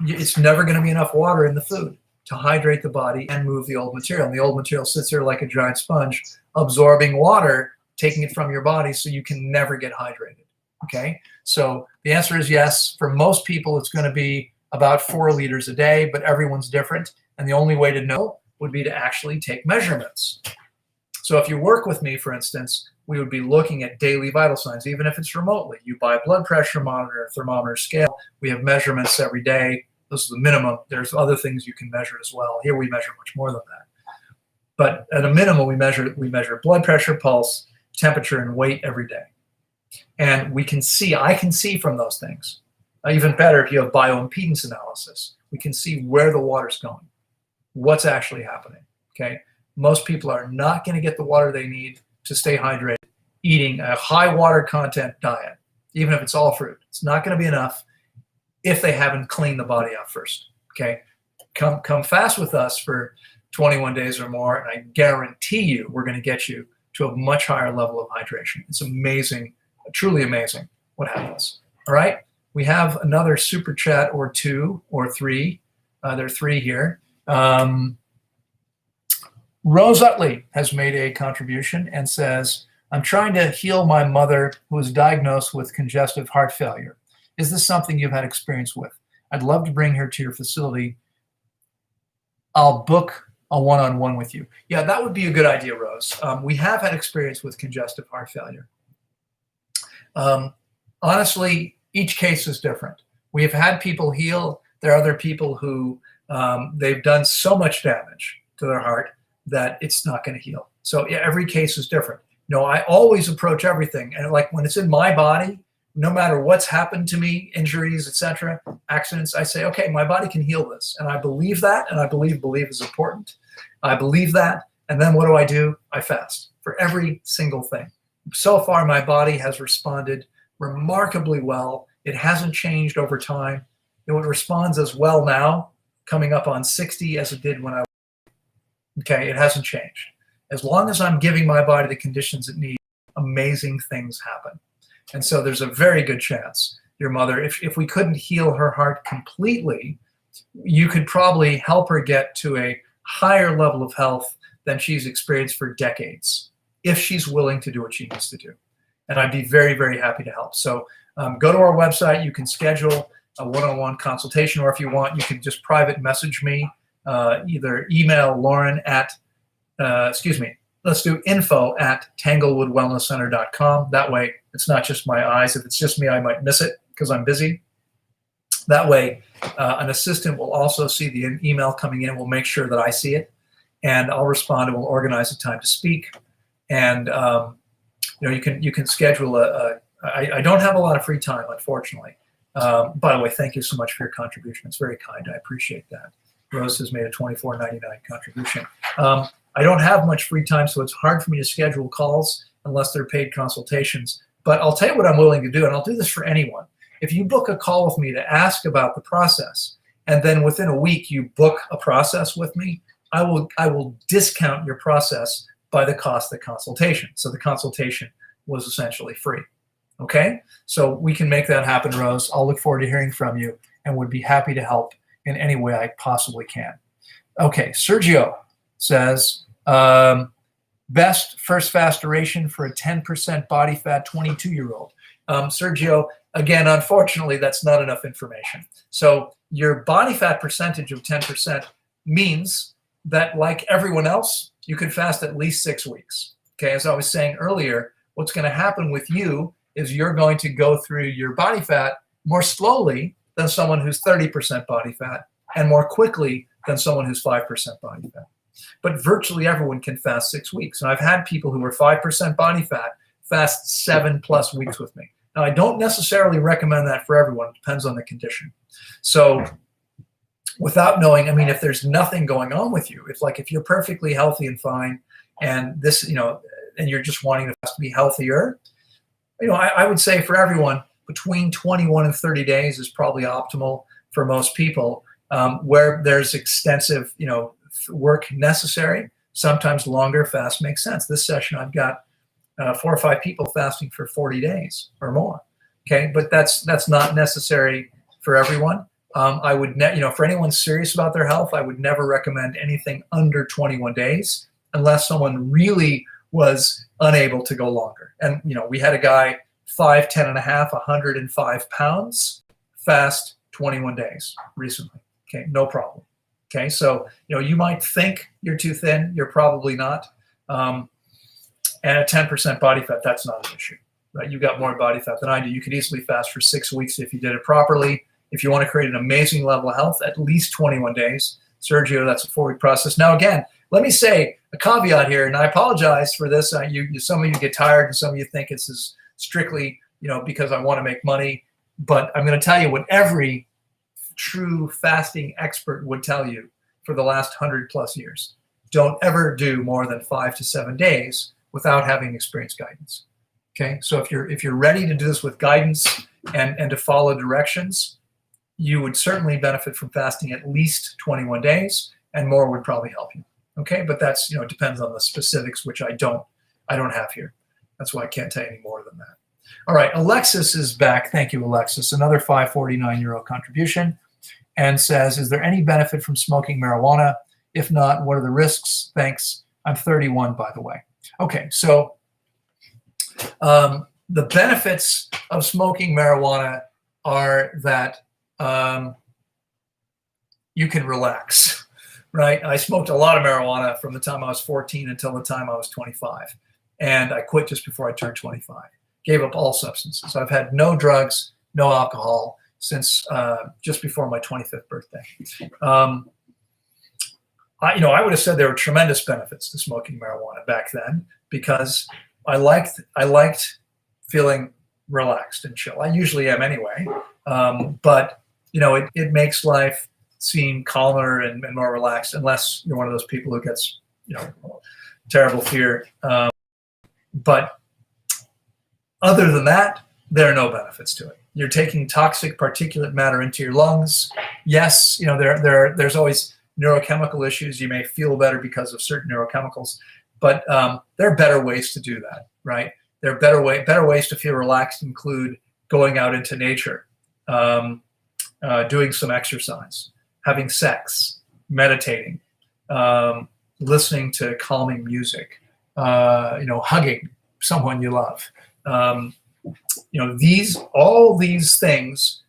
it's never going to be enough water in the food to hydrate the body and move the old material. And the old material sits there like a giant sponge, absorbing water, taking it from your body, so you can never get hydrated. Okay? So the answer is yes. For most people, it's going to be about 4 liters a day, but everyone's different. And the only way to know would be to actually take measurements. So if you work with me, for instance, we would be looking at daily vital signs, even if it's remotely. You buy a blood pressure monitor, thermometer, scale. We have measurements every day. This is the minimum. There's other things you can measure as well. Here we measure much more than that. But at a minimum, we measure blood pressure, pulse, temperature, and weight every day. And I can see from those things. Even better if you have bioimpedance analysis. We can see where the water's going, what's actually happening. Okay. Most people are not going to get the water they need to stay hydrated eating a high water content diet, even if it's all fruit. It's not going to be enough if they haven't cleaned the body out first. Okay, come fast with us for 21 days or more, and I guarantee you we're going to get you to a much higher level of hydration. It's amazing, truly amazing what happens. All right, we have another super chat or 2 or 3. There are 3 here. Rose Utley has made a contribution and says, I'm trying to heal my mother who was diagnosed with congestive heart failure. Is this something you've had experience with? I'd love to bring her to your facility. I'll book a one-on-one with you. Yeah, that would be a good idea, Rose. We have had experience with congestive heart failure. Honestly, each case is different. We have had people heal. There are other people who they've done so much damage to their heart that it's not going to heal. So yeah, every case is different. I always approach everything, and like when it's in my body, no matter what's happened to me, injuries, etc., accidents, I say, okay, my body can heal this. And I believe that, and I believe is important. I believe that, and then what do? I fast for every single thing. So far, my body has responded remarkably well. It hasn't changed over time. It responds as well now, coming up on 60, as it did when I was. Okay, it hasn't changed. As long as I'm giving my body the conditions it needs, amazing things happen. And so there's a very good chance your mother, if we couldn't heal her heart completely, you could probably help her get to a higher level of health than she's experienced for decades, if she's willing to do what she needs to do. And I'd be very, very happy to help. So go to our website. You can schedule a one-on-one consultation, or if you want, you can just private message me. Either email Loren at, let's do info@tanglewoodwellnesscenter.com. That way, it's not just my eyes. If it's just me, I might miss it because I'm busy. That way, an assistant will also see the email coming in. We'll make sure that I see it, and I'll respond, and we'll organize a time to speak. And you can schedule I don't have a lot of free time, unfortunately. By the way, thank you so much for your contribution. It's very kind. I appreciate that. Rose has made a $24.99 contribution. I don't have much free time, so it's hard for me to schedule calls unless they're paid consultations. But I'll tell you what I'm willing to do, and I'll do this for anyone. If you book a call with me to ask about the process, and then within a week you book a process with me, I will discount your process by the cost of the consultation. So the consultation was essentially free. Okay, so we can make that happen, Rose. I'll look forward to hearing from you and would be happy to help in any way I possibly can. Okay, Sergio says, best first fast duration for a 10% body fat 22-year-old. Sergio, again, unfortunately, that's not enough information. So your body fat percentage of 10% means that, like everyone else, you can fast at least 6 weeks. Okay, as I was saying earlier, what's going to happen with you is you're going to go through your body fat more slowly than someone who's 30% body fat and more quickly than someone who's 5% body fat. But virtually everyone can fast 6 weeks. And I've had people who are 5% body fat fast 7+ weeks with me. Now, I don't necessarily recommend that for everyone. It depends on the condition. So without knowing, I mean, if there's nothing going on with you, if you're perfectly healthy and fine, and this, and you're just wanting to be healthier, I would say for everyone, between 21 and 30 days is probably optimal for most people. Where there's extensive, work necessary, sometimes longer fast makes sense. This session, I've got 4 or 5 people fasting for 40 days or more. Okay, but that's not necessary for everyone. I would, for anyone serious about their health, I would never recommend anything under 21 days unless someone really was unable to go longer. And we had a guy 5'10 and a half, 105 pounds, fast 21 days recently. Okay, no problem. Okay, so you might think you're too thin, you're probably not. And a 10% body fat, that's not an issue, right? You got more body fat than I do. You could easily fast for 6 weeks if you did it properly. If you want to create an amazing level of health, at least 21 days. Sergio, that's a 4-week process. Now, again, let me say a caveat here, and I apologize for this. Some of you get tired, and some of you think this is strictly, because I want to make money. But I'm going to tell you what every true fasting expert would tell you for the last 100+ years. Don't ever do more than 5 to 7 days without having experienced guidance. Okay, so if you're ready to do this with guidance and to follow directions, you would certainly benefit from fasting at least 21 days, and more would probably help you. Okay, but that's it depends on the specifics, which I don't have here. That's why I can't tell you any more than that. All right, Alexis is back. Thank you, Alexis. Another €5.49 contribution, and says, is there any benefit from smoking marijuana? If not, what are the risks? Thanks. I'm 31, by the way. Okay, so the benefits of smoking marijuana are that you can relax, right? I smoked a lot of marijuana from the time I was 14 until the time I was 25. And I quit just before I turned 25. Gave up all substances. I've had no drugs, no alcohol since just before my 25th birthday. I would have said there were tremendous benefits to smoking marijuana back then because I liked feeling relaxed and chill. I usually am anyway, but it makes life seem calmer and more relaxed, unless you're one of those people who gets terrible fear. But other than that, there are no benefits to it. You're taking toxic particulate matter into your lungs. Yes, there's always neurochemical issues. You may feel better because of certain neurochemicals, but there are better ways to do that, right? There are better ways to feel relaxed include going out into nature, doing some exercise, having sex, meditating, listening to calming music, hugging someone you love. All these things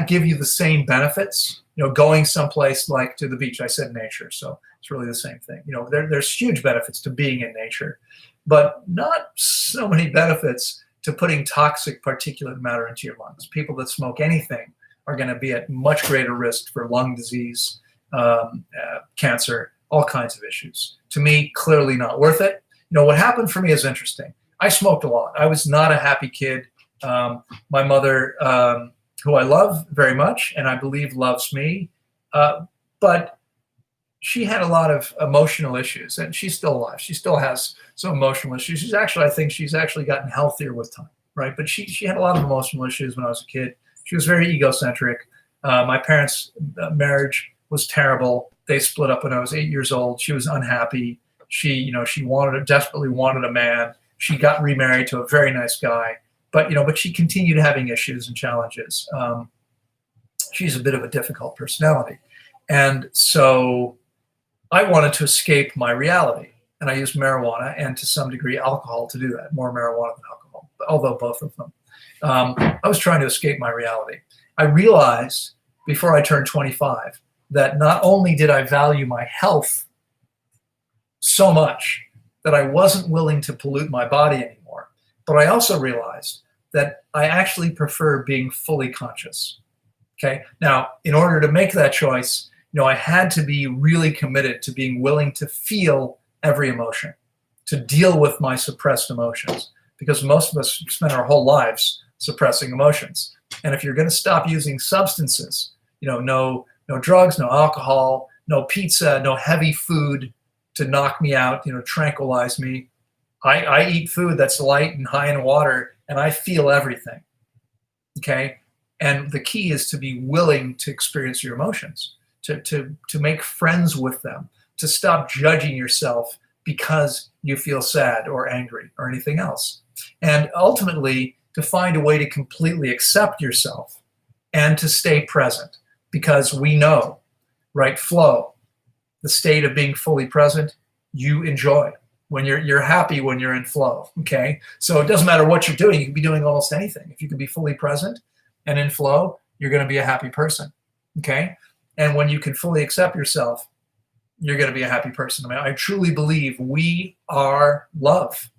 give you the same benefits. Going someplace like to the beach. I said nature, so it's really the same thing. There's huge benefits to being in nature, but not so many benefits to putting toxic particulate matter into your lungs. People that smoke anything are going to be at much greater risk for lung disease, cancer, all kinds of issues. To me, clearly not worth it. What happened for me is interesting. I smoked a lot. I was not a happy kid. My mother, who I love very much and I believe loves me, but she had a lot of emotional issues, and she's still alive. She still has some emotional issues. I think she's actually gotten healthier with time, right? But she had a lot of emotional issues when I was a kid. She was very egocentric. My parents' marriage was terrible. They split up when I was 8 years old. She was unhappy. She desperately wanted a man. She got remarried to a very nice guy, but she continued having issues and challenges. She's a bit of a difficult personality. And so I wanted to escape my reality. And I used marijuana and to some degree alcohol to do that, more marijuana than alcohol, although both of them. I was trying to escape my reality. I realized before I turned 25 that not only did I value my health so much that I wasn't willing to pollute my body anymore, but I also realized that I actually prefer being fully conscious. Okay. Now, in order to make that choice, I had to be really committed to being willing to feel every emotion, to deal with my suppressed emotions, because most of us spend our whole lives suppressing emotions. And if you're going to stop using substances, no drugs, no alcohol, no pizza, no heavy food to knock me out, tranquilize me. I eat food that's light and high in water, and I feel everything. Okay. And the key is to be willing to experience your emotions, to make friends with them, to stop judging yourself because you feel sad or angry or anything else. And ultimately, to find a way to completely accept yourself and to stay present, because we know, right, flow, the state of being fully present, you enjoy when you're happy when you're in flow. Okay. So it doesn't matter what you're doing. You can be doing almost anything. If you can be fully present and in flow, you're going to be a happy person. Okay. And when you can fully accept yourself, you're going to be a happy person. I mean, I truly believe we are love.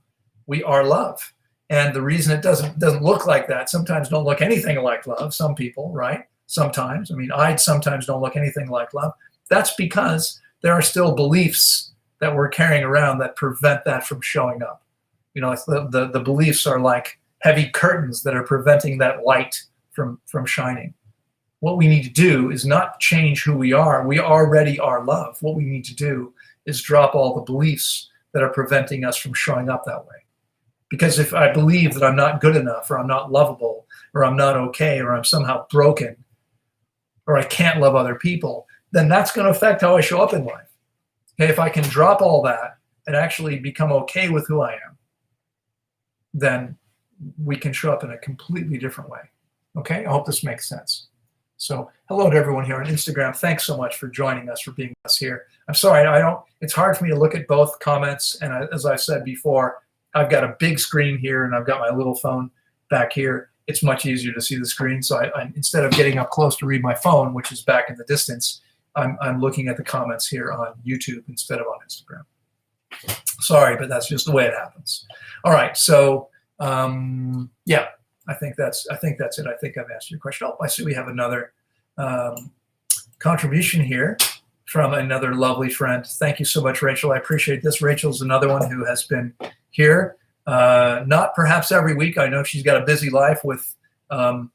We are love. And the reason it doesn't look like that, sometimes don't look anything like love. Some people, right? Sometimes. I mean, I sometimes don't look anything like love. That's because there are still beliefs that we're carrying around that prevent that from showing up. The beliefs are like heavy curtains that are preventing that light from shining. What we need to do is not change who we are. We already are love. What we need to do is drop all the beliefs that are preventing us from showing up that way. Because if I believe that I'm not good enough, or I'm not lovable, or I'm not okay, or I'm somehow broken, or I can't love other people, then that's going to affect how I show up in life. Okay, if I can drop all that and actually become okay with who I am, then we can show up in a completely different way. Okay, I hope this makes sense. So hello to everyone here on Instagram. Thanks so much for joining us, for being with us here. I'm sorry, it's hard for me to look at both comments. And as I said before, I've got a big screen here and I've got my little phone back here. It's much easier to see the screen. So I instead of getting up close to read my phone, which is back in the distance, I'm looking at the comments here on YouTube instead of on Instagram. Sorry, but that's just the way it happens. All right, so yeah, I think that's it. I think I've answered your question. Oh, I see we have another contribution here from another lovely friend. Thank you so much, Rachel. I appreciate this. Rachel's another one who has been here, not perhaps every week. I know she's got a busy life with a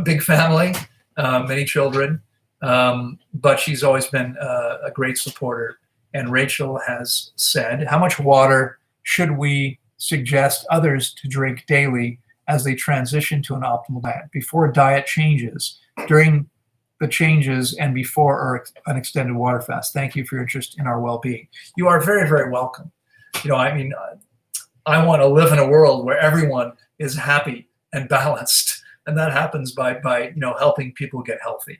big family, many children, but she's always been a great supporter. And Rachel has said, how much water should we suggest others to drink daily as they transition to an optimal diet, before diet changes, during the changes, and before an extended water fast? Thank you for your interest in our well-being. You are very, very welcome. I want to live in a world where everyone is happy and balanced, and that happens by helping people get healthy.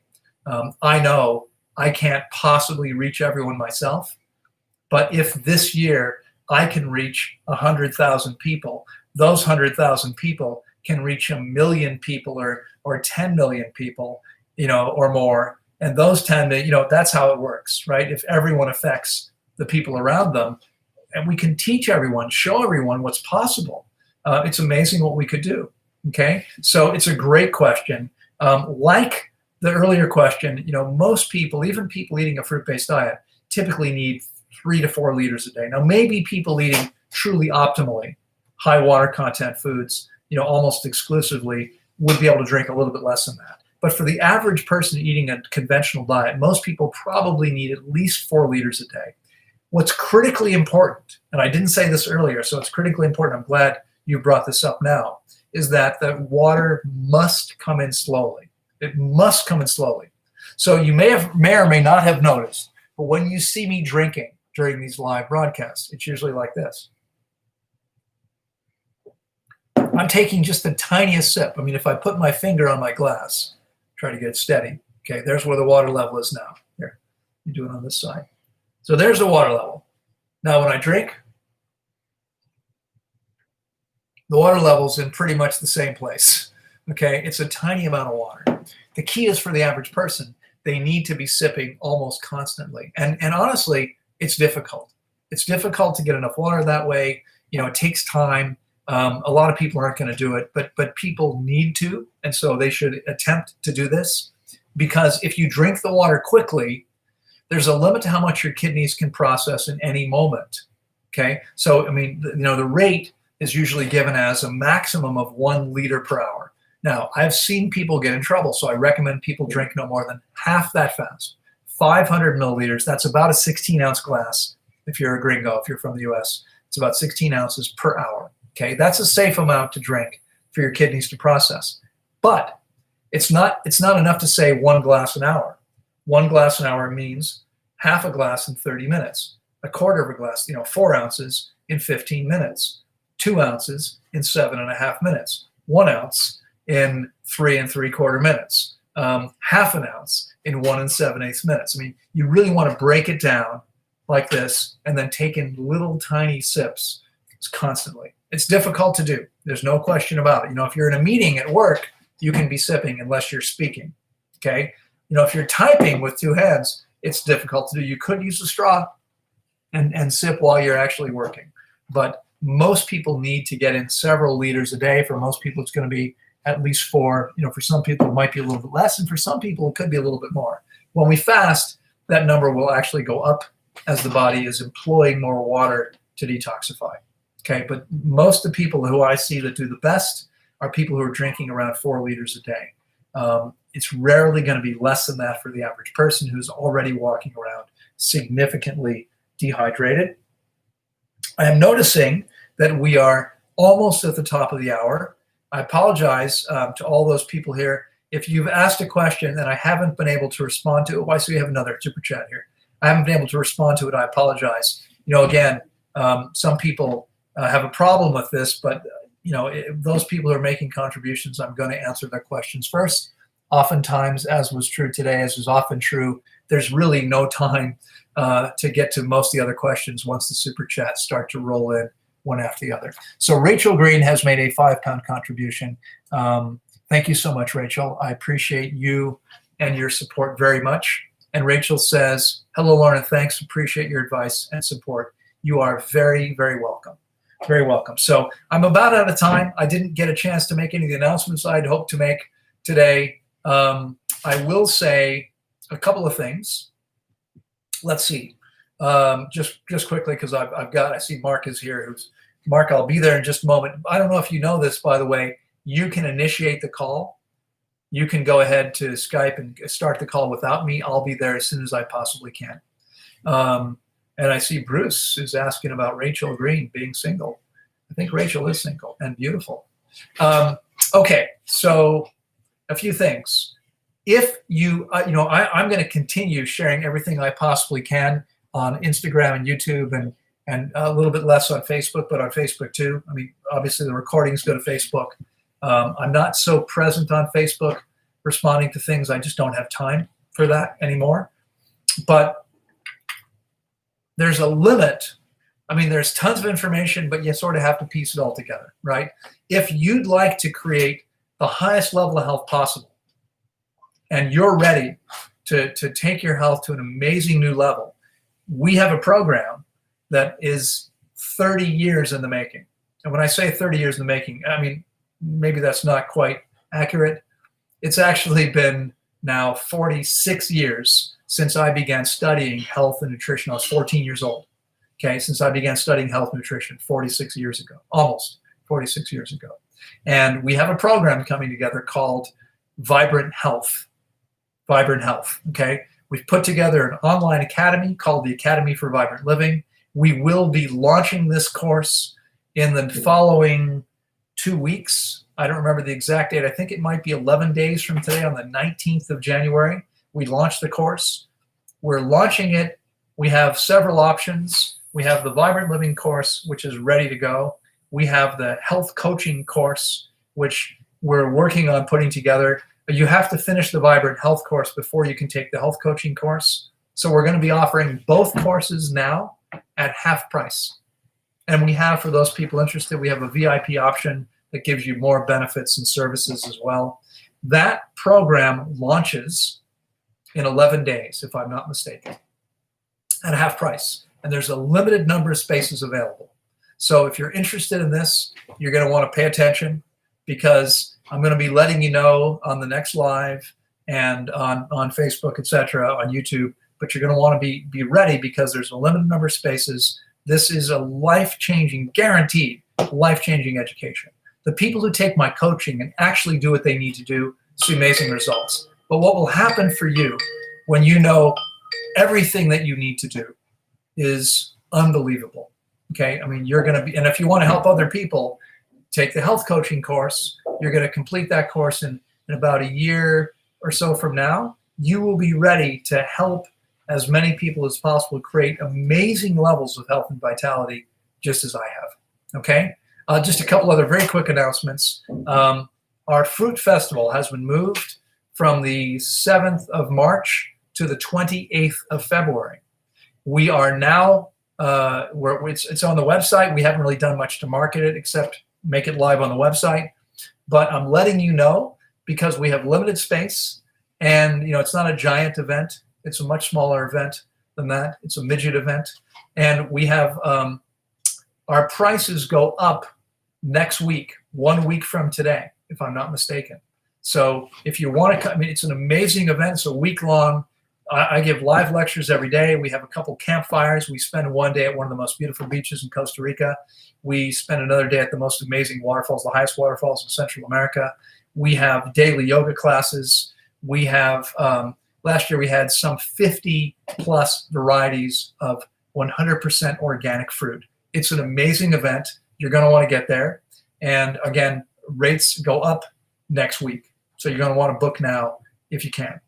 I know I can't possibly reach everyone myself, but if this year I can reach 100,000 people, those 100,000 people can reach 1 million people or 10 million people, or more. And those 10, that's how it works, right? If everyone affects the people around them, and we can teach everyone, show everyone what's possible. It's amazing what we could do. Okay, so it's a great question. Like the earlier question, most people, even people eating a fruit-based diet, typically need 3 to 4 liters a day. Now, maybe people eating truly optimally high water content foods, almost exclusively, would be able to drink a little bit less than that. But for the average person eating a conventional diet, most people probably need at least 4 liters a day. What's critically important, and I didn't say this earlier, so it's critically important, I'm glad you brought this up now, is that the water must come in slowly. It must come in slowly. So you may or may not have noticed, but when you see me drinking during these live broadcasts, it's usually like this. I'm taking just the tiniest sip. I mean, if I put my finger on my glass, try to get it steady. Okay, there's where the water level is now. Here, you do it on this side. So there's the water level. Now when I drink, the water level's in pretty much the same place. Okay, it's a tiny amount of water. The key is for the average person, they need to be sipping almost constantly. And honestly, it's difficult. It's difficult to get enough water that way. You know, it takes time. A lot of people aren't going to do it, but people need to, and so they should attempt to do this, because if you drink the water quickly, there's a limit to how much your kidneys can process in any moment. Okay, so I mean, the rate is usually given as a maximum of 1 liter per hour. Now, I've seen people get in trouble, so I recommend people drink no more than half that fast. 500 milliliters, that's about a 16-ounce glass. If you're a gringo, if you're from the US, it's about 16 ounces per hour. Okay, that's a safe amount to drink for your kidneys to process. But it's not enough to say 1 glass an hour. 1 glass an hour means half a glass in 30 minutes, a quarter of a glass, 4 ounces in 15 minutes, 2 ounces in 7.5 minutes, 1 ounce in 3 3/4 minutes, half an ounce in 1 7/8 minutes. I mean, you really want to break it down like this and then take in little tiny sips constantly. It's difficult to do. There's no question about it. If you're in a meeting at work, you can be sipping unless you're speaking. Okay. If you're typing with 2 hands, it's difficult to do. You could use a straw and sip while you're actually working. But most people need to get in several liters a day. For most people, it's going to be at least 4. For some people, it might be a little bit less. And for some people, it could be a little bit more. When we fast, that number will actually go up as the body is employing more water to detoxify. Okay, but most of the people who I see that do the best are people who are drinking around 4 liters a day. It's rarely going to be less than that for the average person who's already walking around significantly dehydrated. I am noticing that we are almost at the top of the hour. I apologize to all those people here. If you've asked a question and I haven't been able to respond to it, I see we have another super chat here. I haven't been able to respond to it. I apologize. Again, some people have a problem with this, but those people who are making contributions, I'm going to answer their questions first. Oftentimes, as was true today, as is often true, there's really no time to get to most of the other questions once the super chats start to roll in one after the other. So Rachel Green has made a £5 contribution. Thank you so much, Rachel. I appreciate you and your support very much. And Rachel says, hello, Loren, thanks. Appreciate your advice and support. You are very, very welcome. Very welcome. So I'm about out of time. I didn't get a chance to make any of the announcements I'd hoped to make today. I will say a couple of things. Let's see. Just quickly, because I see Mark is here. Mark, I'll be there in just a moment. I don't know if you know this, by the way. You can initiate the call. You can go ahead to Skype and start the call without me. I'll be there as soon as I possibly can. And I see Bruce is asking about Rachel Green being single. I think Rachel is single and beautiful. Okay, so a few things. If you, I'm going to continue sharing everything I possibly can on Instagram and YouTube and a little bit less on Facebook, but on Facebook too. I mean, obviously the recordings go to Facebook. I'm not so present on Facebook responding to things. I just don't have time for that anymore. But there's a limit. I mean, there's tons of information, but you sort of have to piece it all together, right? If you'd like to create the highest level of health possible, and you're ready to take your health to an amazing new level, we have a program that is 30 years in the making. And when I say 30 years in the making, I mean, maybe that's not quite accurate. It's actually been now 46 years since I began studying health and nutrition. I was 14 years old. Okay, since I began studying health and nutrition 46 years ago, almost 46 years ago. And we have a program coming together called Vibrant Health. Vibrant Health, okay? We've put together an online academy called the Academy for Vibrant Living. We will be launching this course in the following 2 weeks. I don't remember the exact date. I think it might be 11 days from today, on the 19th of January. We launched the course. We're launching it. We have several options. We have the Vibrant Living course, which is ready to go. We have the health coaching course, which we're working on putting together. You have to finish the Vibrant Health course before you can take the health coaching course. So we're going to be offering both courses now at half price. And we have, for those people interested, we have a VIP option that gives you more benefits and services as well. That program launches in 11 days, if I'm not mistaken, at half price. And there's a limited number of spaces available. So if you're interested in this, you're going to want to pay attention, because I'm going to be letting you know on the next live and on Facebook, etc., on YouTube. But you're going to want to be ready, because there's a limited number of spaces. This is a life-changing, guaranteed life-changing education. The people who take my coaching and actually do what they need to do see amazing results. But what will happen for you when you know everything that you need to do is unbelievable. Okay, I mean, you're going to be, and if you want to help other people, take the health coaching course. You're going to complete that course in about a year or so from now. You will be ready to help as many people as possible create amazing levels of health and vitality, just as I have. Okay, just a couple other very quick announcements. Our fruit festival has been moved from the 7th of March to the 28th of February. We are now, it's on the website. We haven't really done much to market it except make it live on the website. But I'm letting you know, because we have limited space, and it's not a giant event. It's a much smaller event than that. It's a midget event. And we have our prices go up next week, 1 week from today, if I'm not mistaken. So if you want to come, I mean, it's an amazing event. It's a week long. I give live lectures every day. We have a couple campfires. We spend one day at one of the most beautiful beaches in Costa Rica. We spend another day at the most amazing waterfalls, the highest waterfalls in Central America. We have daily yoga classes. We have, last year we had some 50 plus varieties of 100% organic fruit. It's an amazing event. You're going to want to get there. And again, rates go up next week. So you're going to want to book now if you can.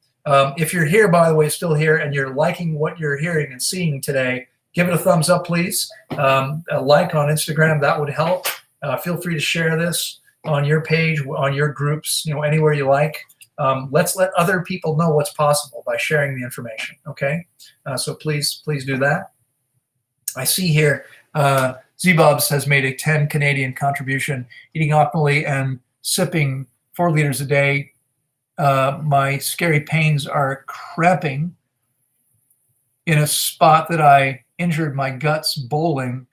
If you're here, by the way, still here, and you're liking what you're hearing and seeing today, give it a thumbs up, please. A like on Instagram, that would help. Feel free to share this on your page, on your groups, anywhere you like. Let's let other people know what's possible by sharing the information, okay? So please do that. I see here Z-Bobs has made a 10 Canadian contribution, eating optimally and sipping 4 liters a day. My scary pains are cramping in a spot that I injured my guts bowling,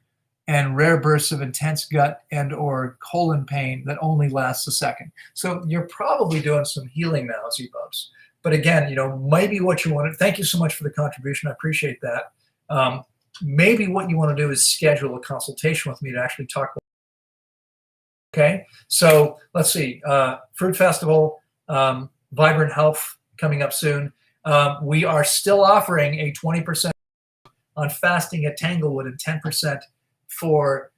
and rare bursts of intense gut and or colon pain that only lasts a second. So you're probably doing some healing now, Z-Bubs. But again, maybe what you want to, thank you so much for the contribution. I appreciate that. Maybe what you want to do is schedule a consultation with me to actually talk about. Okay, so let's see, Fruit Festival, Vibrant Health coming up soon. We are still offering a 20% on fasting at Tanglewood and 10% for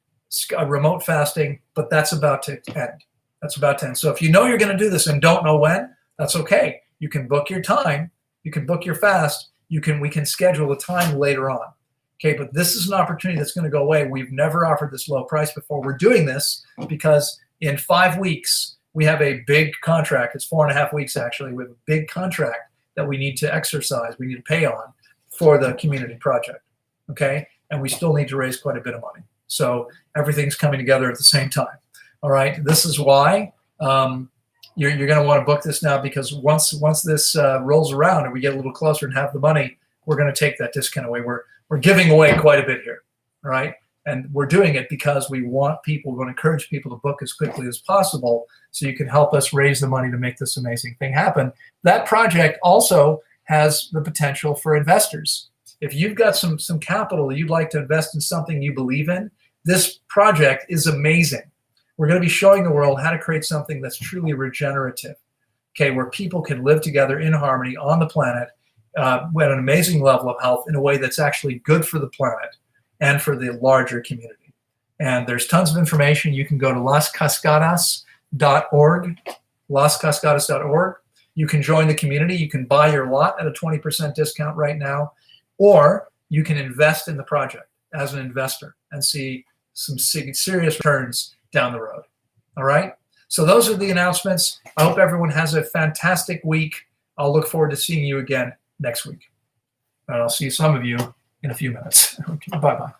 remote fasting, but that's about to end. That's about to end. So if you know you're going to do this and don't know when, that's okay. You can book your time. You can book your fast. We can schedule a time later on. Okay, but this is an opportunity that's going to go away. We've never offered this low price before. We're doing this because in 5 weeks, we have a big contract. It's 4.5 weeks, actually. We have a big contract that we need to exercise. We need to pay on for the community project, okay? And we still need to raise quite a bit of money. So everything's coming together at the same time, all right? This is why you're going to want to book this now, because once this rolls around and we get a little closer and have the money, we're going to take that discount away. We're giving away quite a bit here, all right? And we're doing it because we want people, we want to encourage people to book as quickly as possible so you can help us raise the money to make this amazing thing happen. That project also has the potential for investors. If you've got some capital you'd like to invest in something you believe in, this project is amazing. We're going to be showing the world how to create something that's truly regenerative, okay, where people can live together in harmony on the planet with an amazing level of health in a way that's actually good for the planet and for the larger community. And there's tons of information. You can go to lascascadas.org, lascascadas.org. You can join the community. You can buy your lot at a 20% discount right now, or you can invest in the project as an investor and see some serious returns down the road. All right. So those are the announcements. I hope everyone has a fantastic week. I'll look forward to seeing you again next week. And I'll see some of you in a few minutes. Okay, bye-bye.